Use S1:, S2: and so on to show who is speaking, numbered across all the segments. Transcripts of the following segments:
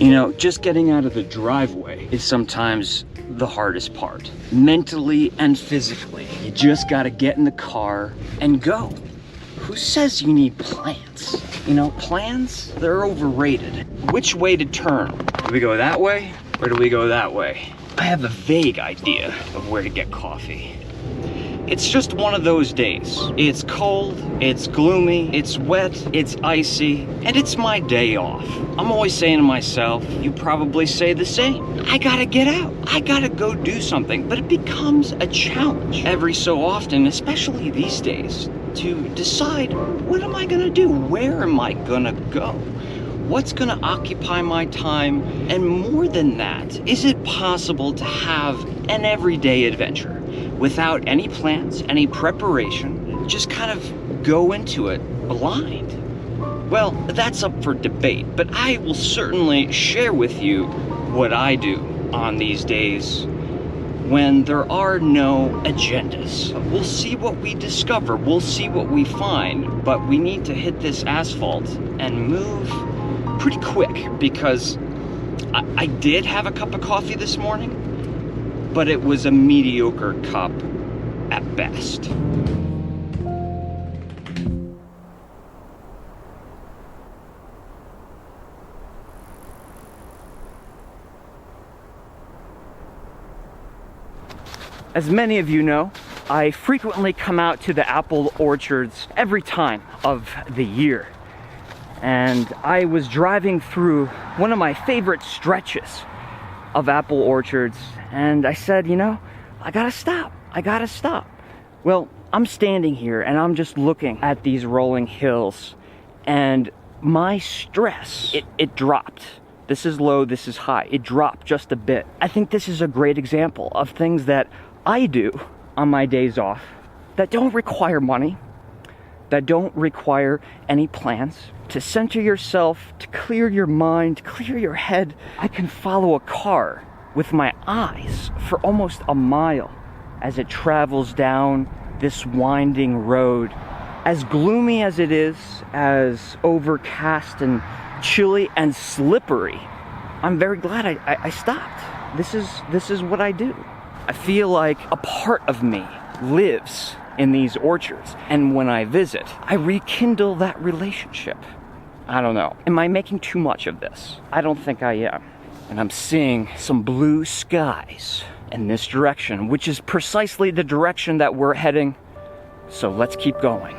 S1: You know, just getting out of the driveway is sometimes the hardest part. Mentally and physically. You just gotta get in the car and go. Who says you need plans? You know, plans, they're overrated. Which way to turn? Do we go that way or do we go that way? I have a vague idea of where to get coffee. It's just one of those days. It's cold, it's gloomy, it's wet, it's icy, and it's my day off. I'm always saying to myself, you probably say the same. I gotta get out. I gotta go do something. But it becomes a challenge every so often, especially these days, to decide, what am I gonna do? Where am I gonna go? What's gonna occupy my time? And more than that, is it possible to have an everyday adventure without any plans, any preparation, just kind of go into it blind? Well, that's up for debate, but I will certainly share with you what I do on these days when there are no agendas. We'll see what we discover, we'll see what we find, but we need to hit this asphalt and move pretty quick, because I did have a cup of coffee this morning, but it was a mediocre cup at best. As many of you know, I frequently come out to the apple orchards every time of the year. And I was driving through one of my favorite stretches of apple orchards, and I said, you know, I gotta stop. Well, I'm standing here and I'm just looking at these rolling hills, and my stress, it dropped. This is low, this is high. It dropped just a bit. I think this is a great example of things that I do on my days off that don't require money, that don't require any plans. To center yourself, to clear your mind, to clear your head. I can follow a car with my eyes for almost a mile as it travels down this winding road. As gloomy as it is, as overcast and chilly and slippery, I'm very glad I stopped. This is what I do. I feel like a part of me lives in these orchards, and when I visit, I rekindle that relationship. I don't know. Am I making too much of this? I don't think I am. And I'm seeing some blue skies in this direction, which is precisely the direction that we're heading. So let's keep going.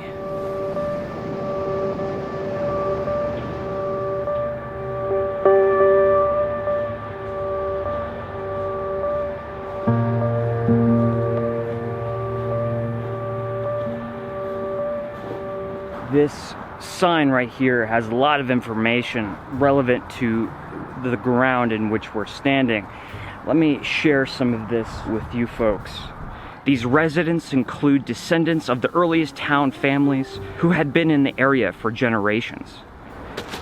S1: This sign right here has a lot of information relevant to the ground in which we're standing. Let me share some of this with you folks. These residents include descendants of the earliest town families who had been in the area for generations.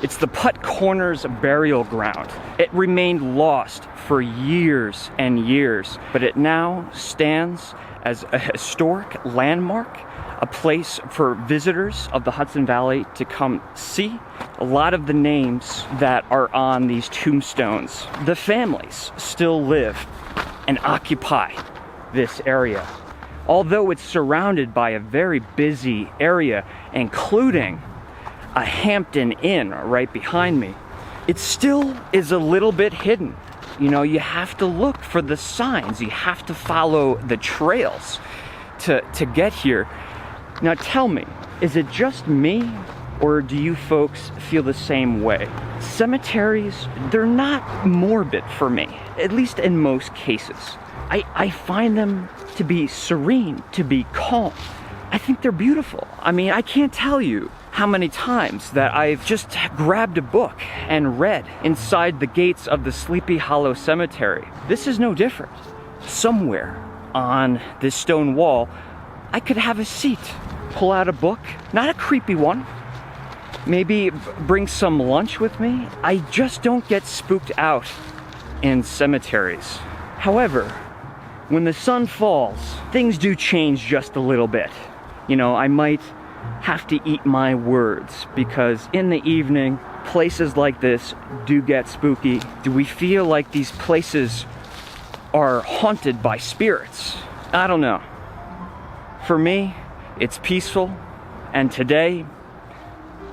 S1: It's the Putt Corners burial ground. It remained lost for years and years, but it now stands as a historic landmark, a place for visitors of the Hudson Valley to come see. A lot of the names that are on these tombstones, the families still live and occupy this area. Although it's surrounded by a very busy area, including a Hampton Inn right behind me, it still is a little bit hidden. You know, you have to look for the signs, you have to follow the trails to get here. Now tell me, is it just me, or do you folks feel the same way? Cemeteries, they're not morbid for me, at least in most cases. I find them to be serene, to be calm. I think they're beautiful. I mean, I can't tell you how many times that I've just grabbed a book and read inside the gates of the Sleepy Hollow Cemetery. This is no different. Somewhere on this stone wall, I could have a seat, pull out a book, not a creepy one, maybe bring some lunch with me. I just don't get spooked out in cemeteries. However, when the sun falls, things do change just a little bit. You know, I might have to eat my words, because in the evening, places like this do get spooky? Do we feel like these places are haunted by spirits? I don't know. For me, it's peaceful, and today,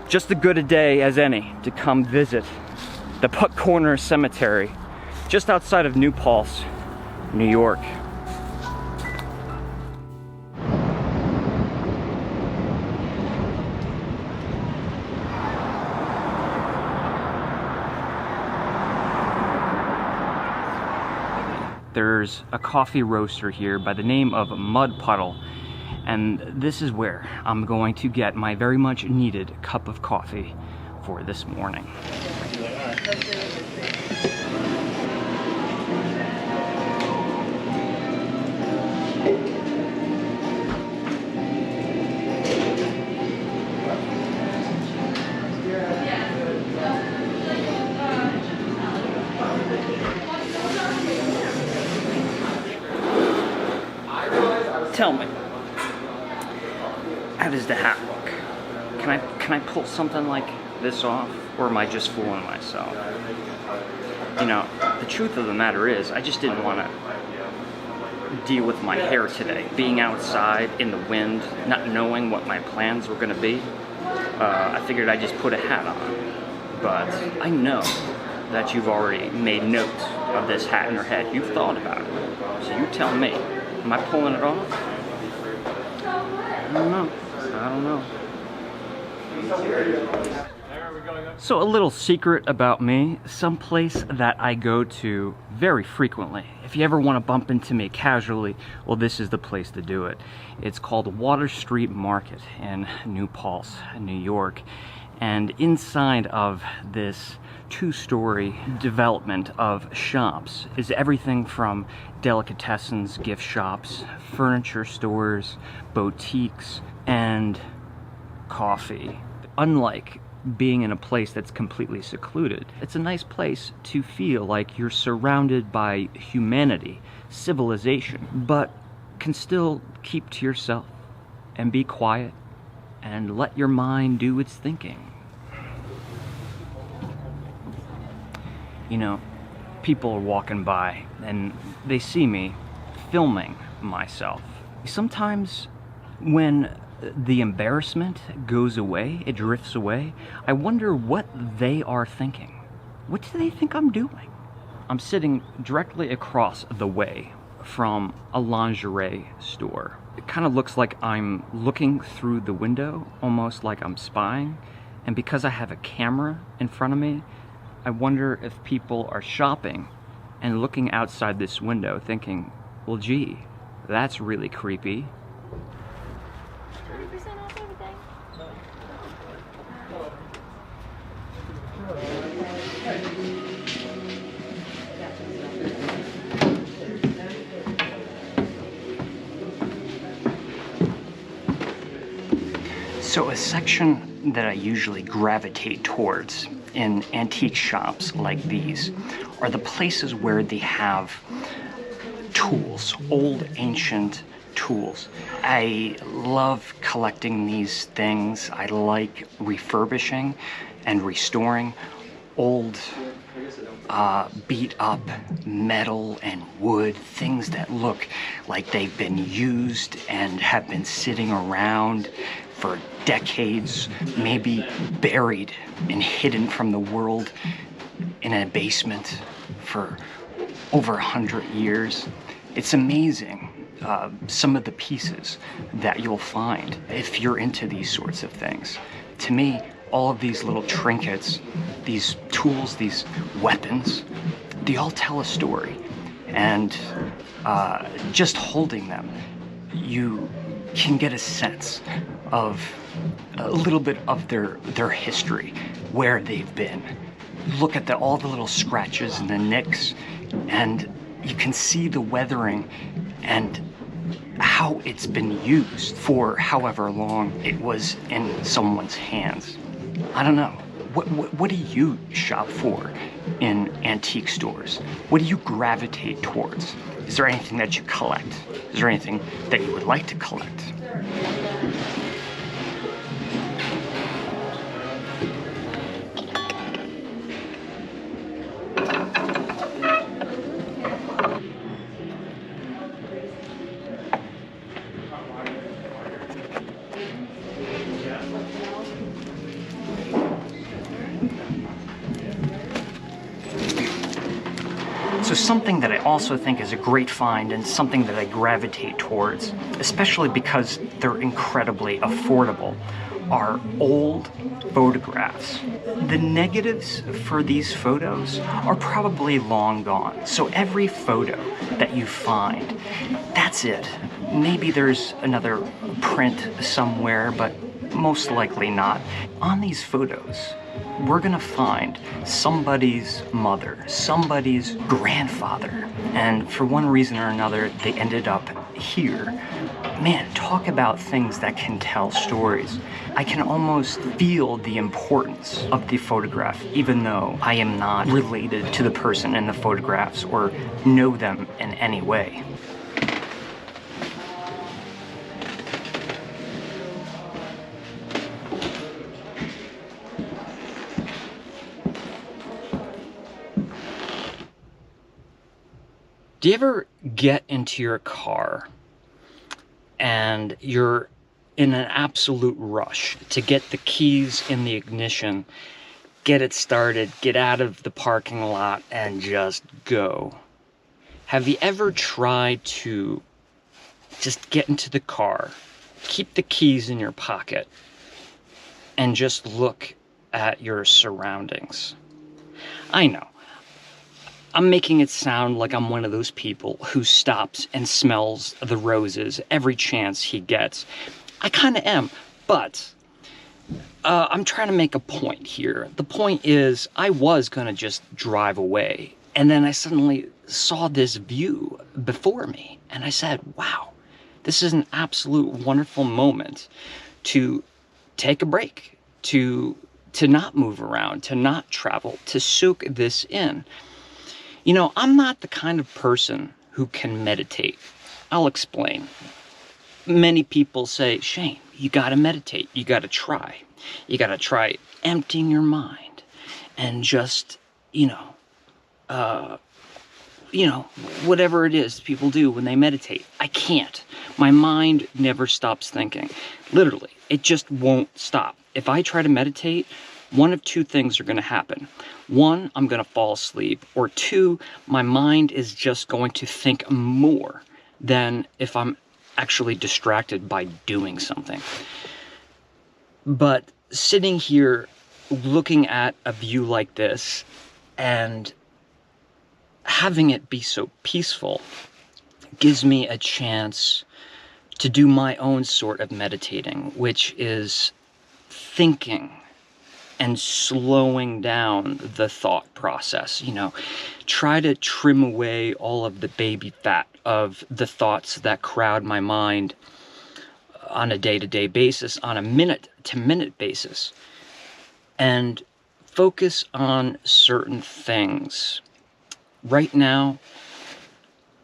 S1: just as good a day as any to come visit the Putt Corner Cemetery, just outside of New Paltz, New York. There's a coffee roaster here by the name of Mud Puddle, and this is where I'm going to get my very much needed cup of coffee for this morning. Tell me, how does the hat look? Can I pull something like this off, or am I just fooling myself? You know, the truth of the matter is, I just didn't want to deal with my hair today. Being outside in the wind, not knowing what my plans were going to be, I figured I'd just put a hat on. But I know that you've already made note of this hat in your head. You've thought about it. So you tell me. Am I pulling it off? I don't know. So a little secret about me, someplace that I go to very frequently. If you ever want to bump into me casually, well, this is the place to do it. It's called Water Street Market in New Paltz, New York. And inside of this two-story development of shops is everything from delicatessens, gift shops, furniture stores, boutiques, and coffee. Unlike being in a place that's completely secluded, it's a nice place to feel like you're surrounded by humanity, civilization, but can still keep to yourself and be quiet and let your mind do its thinking. You know, people are walking by and they see me filming myself. Sometimes when the embarrassment goes away, it drifts away, I wonder what they are thinking. What do they think I'm doing? I'm sitting directly across the way from a lingerie store. It kind of looks like I'm looking through the window, almost like I'm spying. And because I have a camera in front of me, I wonder if people are shopping and looking outside this window thinking, well, gee, that's really creepy.
S2: 30% off everything.
S1: So a section that I usually gravitate towards in antique shops like these are the places where they have tools, old ancient tools. I love collecting these things. I like refurbishing and restoring old beat up metal and wood, things that look like they've been used and have been sitting around for decades, maybe buried and hidden from the world in a basement for over 100 years. It's amazing, some of the pieces that you'll find if you're into these sorts of things. To me, all of these little trinkets, these tools, these weapons, they all tell a story. And just holding them, you can get a sense of a little bit of their history, where they've been. Look at all the little scratches and the nicks, and you can see the weathering and how it's been used for however long it was in someone's hands. I don't know. What do you shop for in antique stores? What do you gravitate towards? Is there anything that you collect? Is there anything that you would like to collect? So something that I also think is a great find and something that I gravitate towards, especially because they're incredibly affordable, are old photographs. The negatives for these photos are probably long gone. So every photo that you find, that's it. Maybe there's another print somewhere, but most likely not. On these photos, we're gonna find somebody's mother, somebody's grandfather, and for one reason or another, they ended up here. Man, talk about things that can tell stories. I can almost feel the importance of the photograph, even though I am not related to the person in the photographs or know them in any way. Do you ever get into your car and you're in an absolute rush to get the keys in the ignition, get it started, get out of the parking lot, and just go? Have you ever tried to just get into the car, keep the keys in your pocket, and just look at your surroundings? I know. I'm making it sound like I'm one of those people who stops and smells the roses every chance he gets. I kind of am, but I'm trying to make a point here. The point is, I was going to just drive away, and then I suddenly saw this view before me, and I said, wow, this is an absolute wonderful moment to take a break, to not move around, to not travel, to soak this in. You know, I'm not the kind of person who can meditate. I'll explain. Many people say, Shane, you gotta meditate. You gotta try. You gotta try emptying your mind and just, whatever it is people do when they meditate. I can't. My mind never stops thinking. Literally, it just won't stop. If I try to meditate, one of two things are going to happen. One, I'm going to fall asleep, or two, my mind is just going to think more than if I'm actually distracted by doing something. But sitting here looking at a view like this and having it be so peaceful gives me a chance to do my own sort of meditating, which is thinking and slowing down the thought process. Try to trim away all of the baby fat of the thoughts that crowd my mind on a day-to-day basis, on a minute-to-minute basis, and focus on certain things. Right now,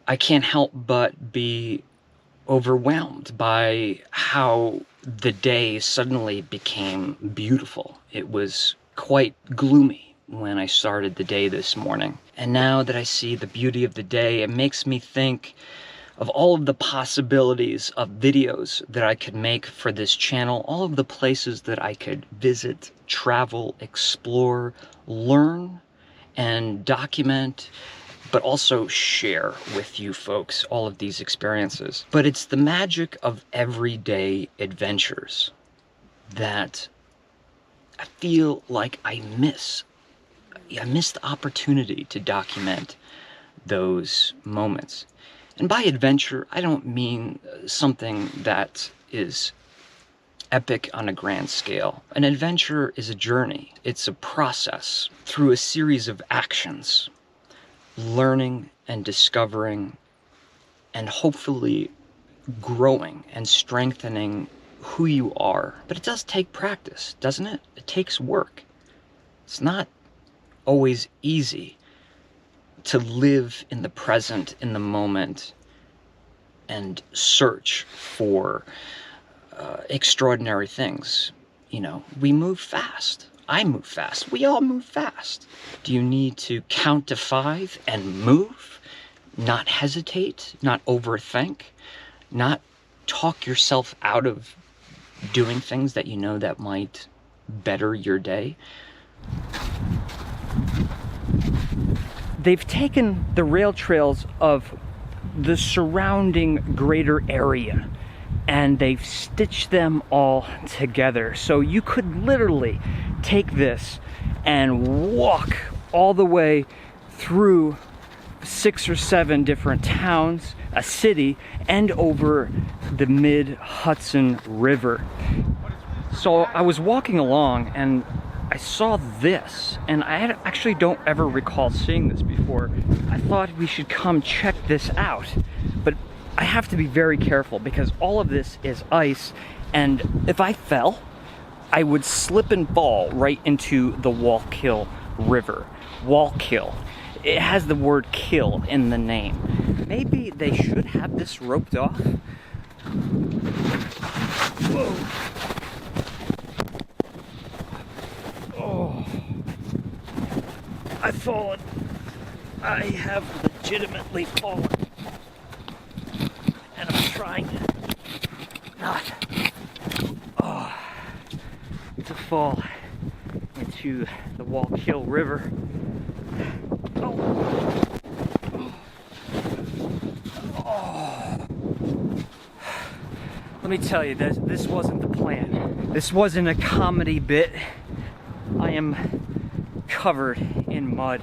S1: I can't help but be overwhelmed by how the day suddenly became beautiful. It was quite gloomy when I started the day this morning. And now that I see the beauty of the day, it makes me think of all of the possibilities of videos that I could make for this channel, all of the places that I could visit, travel, explore, learn, and document, but also share with you folks all of these experiences. But it's the magic of everyday adventures that I feel like I miss. I miss the opportunity to document those moments. And by adventure, I don't mean something that is epic on a grand scale. An adventure is a journey. It's a process through a series of actions, learning and discovering and hopefully growing and strengthening who you are. But it does take practice, doesn't it? It takes work. It's not always easy to live in the present, in the moment, and search for extraordinary things. We move fast. I move fast. We all move fast. Do you need to count to 5 and move? Not hesitate, not overthink, not talk yourself out of doing things that you know that might better your day? they've taken the rail trails of the surrounding greater area and they've stitched them all together. So you could literally take this and walk all the way through 6 or 7 different towns, a city, and over the mid-Hudson River. So I was walking along and I saw this, and I actually don't ever recall seeing this before. I thought we should come check this out, but I have to be very careful because all of this is ice, and if I fell, I would slip and fall right into the Wallkill River. Wallkill. It has the word kill in the name. Maybe they should have this roped off. Whoa. Oh. I've fallen. I have legitimately fallen. And I'm trying not to fall into the Wallkill River. Let me tell you, this wasn't the plan. This wasn't a comedy bit. I am covered in mud.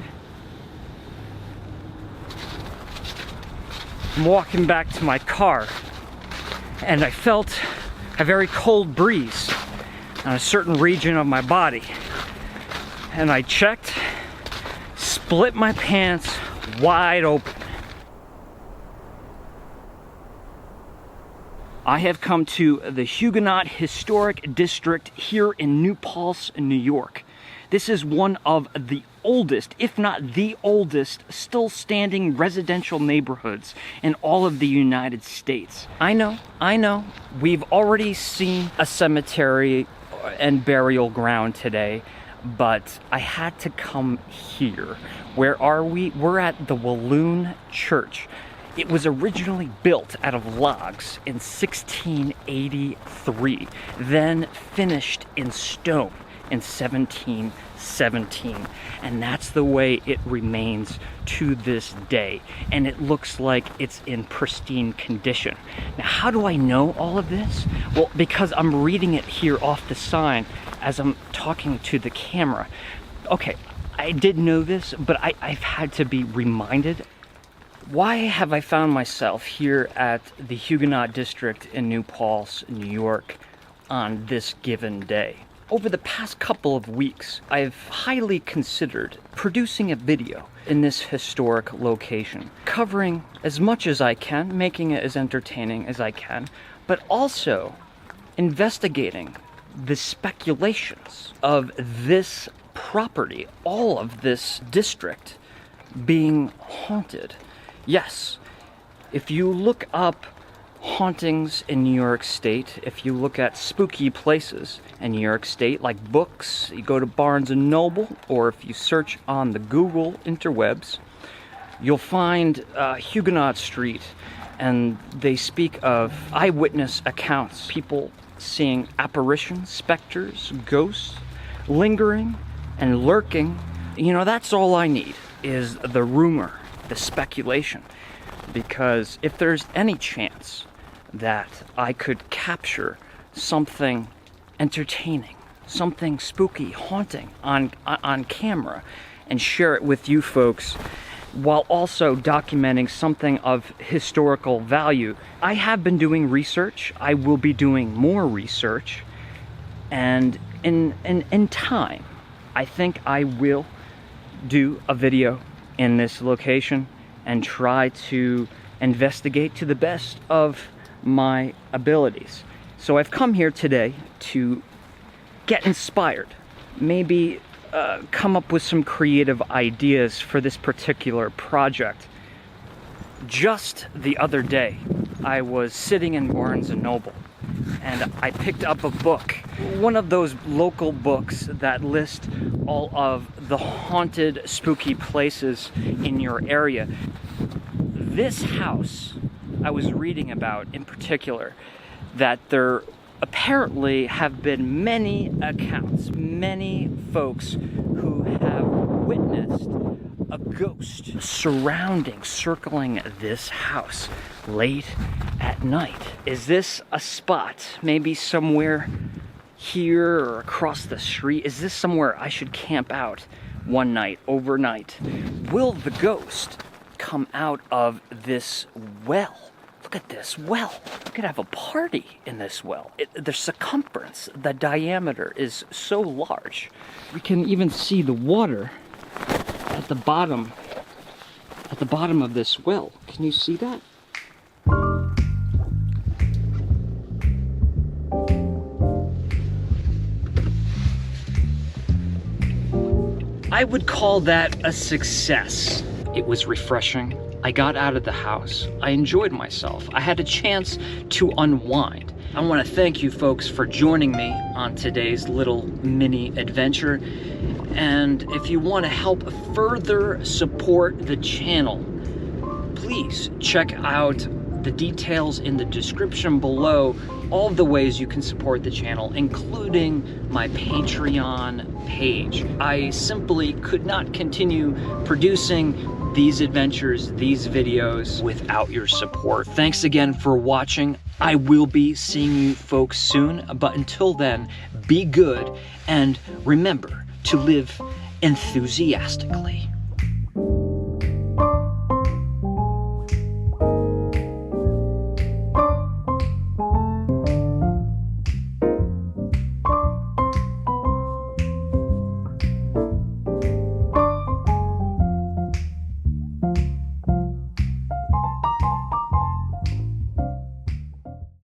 S1: I'm walking back to my car, and I felt a very cold breeze on a certain region of my body. And I checked, split my pants wide open. I have come to the Huguenot Historic District here in New Paltz, New York. This is one of the oldest, if not the oldest, still standing residential neighborhoods in all of the United States. I know, we've already seen a cemetery and burial ground today, but I had to come here. Where are we? We're at the Walloon Church. It was originally built out of logs in 1683, then finished in stone in 1717, and that's the way it remains to this day, and it looks like it's in pristine condition. Now, how do I know all of this? Well, because I'm reading it here off the sign as I'm talking to the camera. Okay, I did know this, but I've had to be reminded. Why have I found myself here at the Huguenot District in New Paltz, New York on this given day? Over the past couple of weeks, I've highly considered producing a video in this historic location, covering as much as I can, making it as entertaining as I can, but also investigating the speculations of this property, all of this district being haunted. Yes, if you look up hauntings in New York State, if you look at spooky places in New York State, like books, you go to Barnes & Noble, or if you search on the Google interwebs, you'll find Huguenot Street, and they speak of eyewitness accounts, people seeing apparitions, specters, ghosts, lingering and lurking. You know, that's all I need, is the rumor, the speculation, because if there's any chance that I could capture something entertaining, something spooky, haunting on camera and share it with you folks while also documenting something of historical value, I have been doing research. I will be doing more research, and in time I think I will do a video in this location and try to investigate to the best of my abilities. So I've come here today to get inspired, maybe come up with some creative ideas for this particular project. Just the other day, I was sitting in Barnes & Noble and I picked up a book, one of those local books that list all of the haunted, spooky places in your area. This house I was reading about in particular, that there apparently have been many accounts, many folks who have witnessed a ghost circling this house late at night? Is this a spot, maybe somewhere here or across the street? Is this somewhere I should camp out one night, overnight? Will the ghost come out of this well? Look at this well. We could have a party in this well. The circumference, the diameter is so large. We can even see the water at the bottom of this well. Can you see that? I would call that a success. It was refreshing. I got out of the house. I enjoyed myself. I had a chance to unwind. I want to thank you folks for joining me on today's little mini adventure. And if you want to help further support the channel, please check out the details in the description below, all of the ways you can support the channel, including my Patreon page. I simply could not continue producing these adventures, these videos, without your support. Thanks again for watching. I will be seeing you folks soon, but until then, be good and remember to live enthusiastically.